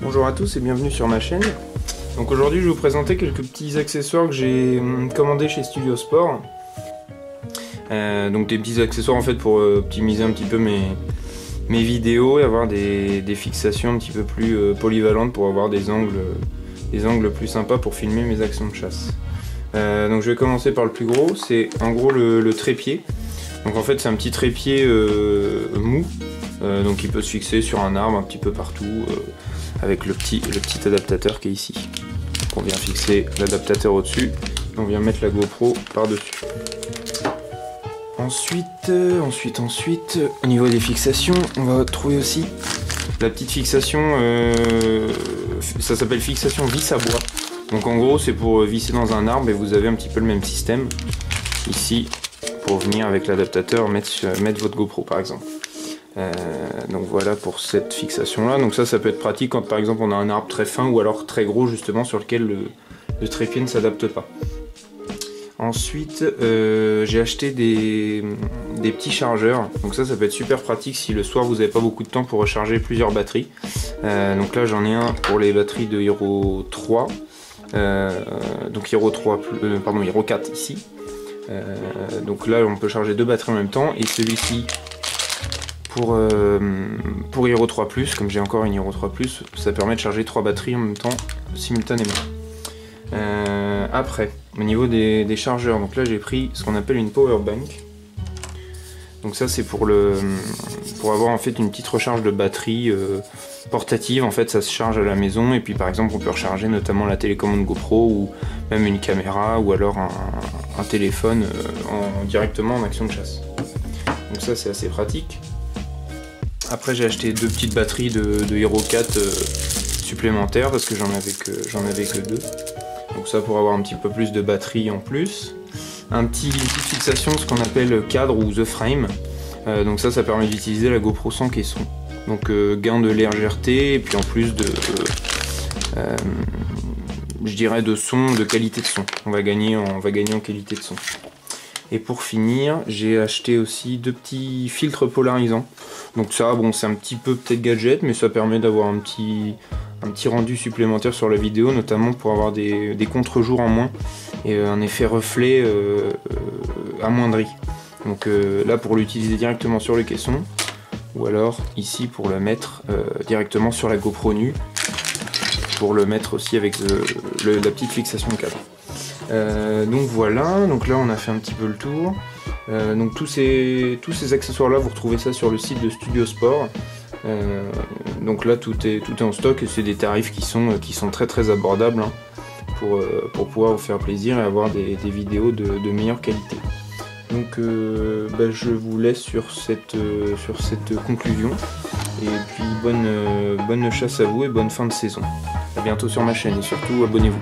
Bonjour à tous et bienvenue sur ma chaîne. Donc aujourd'hui je vais vous présenter quelques petits accessoires que j'ai commandés chez Studio Sport. Donc des petits accessoires en fait pour optimiser un petit peu mes vidéos et avoir des fixations un petit peu plus polyvalentes pour avoir des angles plus sympas pour filmer mes actions de chasse. Donc je vais commencer par le plus gros, c'est en gros le trépied. Donc en fait c'est un petit trépied mou, donc il peut se fixer sur un arbre un petit peu partout avec le petit adaptateur qui est ici. Donc on vient fixer l'adaptateur au-dessus, on vient mettre la GoPro par-dessus. Ensuite, au niveau des fixations, on va trouver aussi la petite fixation, ça s'appelle fixation vis à bois. Donc en gros c'est pour visser dans un arbre et vous avez un petit peu le même système ici pour venir avec l'adaptateur mettre votre GoPro par exemple. Donc voilà pour cette fixation là, donc ça peut être pratique quand par exemple on a un arbre très fin ou alors très gros justement sur lequel le trépied ne s'adapte pas. Ensuite j'ai acheté des petits chargeurs, donc ça peut être super pratique si le soir vous n'avez pas beaucoup de temps pour recharger plusieurs batteries. Donc là j'en ai un pour les batteries de Hero 3, donc Hero 4 ici. Donc là on peut charger deux batteries en même temps, et celui-ci pour Hero 3 Plus, comme j'ai encore une Hero 3 Plus, ça permet de charger 3 batteries en même temps simultanément. Après, au niveau des chargeurs, donc là j'ai pris ce qu'on appelle une power bank. Donc ça c'est pour avoir en fait une petite recharge de batterie portative. En fait ça se charge à la maison et puis par exemple on peut recharger notamment la télécommande GoPro ou même une caméra ou alors un téléphone directement en action de chasse. Donc ça c'est assez pratique. Après j'ai acheté deux petites batteries de Hero 4 supplémentaires parce que j'en avais que deux. Donc ça pour avoir un petit peu plus de batterie en plus. Une petite fixation, ce qu'on appelle cadre ou the frame. Donc ça permet d'utiliser la GoPro sans caisson. Donc gain de légèreté et puis en plus je dirais de son, de qualité de son. On va gagner en qualité de son. Et pour finir, j'ai acheté aussi deux petits filtres polarisants. Donc ça, bon, c'est un petit peu peut-être gadget, mais ça permet d'avoir un petit rendu supplémentaire sur la vidéo, notamment pour avoir des contre-jours en moins et un effet reflet amoindri. Donc là, pour l'utiliser directement sur le caisson, ou alors ici pour le mettre directement sur la GoPro nue, pour le mettre aussi avec la petite fixation de cadre. Donc voilà, donc là on a fait un petit peu le tour. Donc tous ces accessoires là, vous retrouvez ça sur le site de Studio Sport. Donc là tout est en stock et c'est des tarifs qui sont très abordables hein, pour pouvoir vous faire plaisir et avoir des vidéos de meilleure qualité. Donc je vous laisse sur cette conclusion et puis bonne chasse à vous et bonne fin de saison. A bientôt sur ma chaîne et surtout abonnez-vous.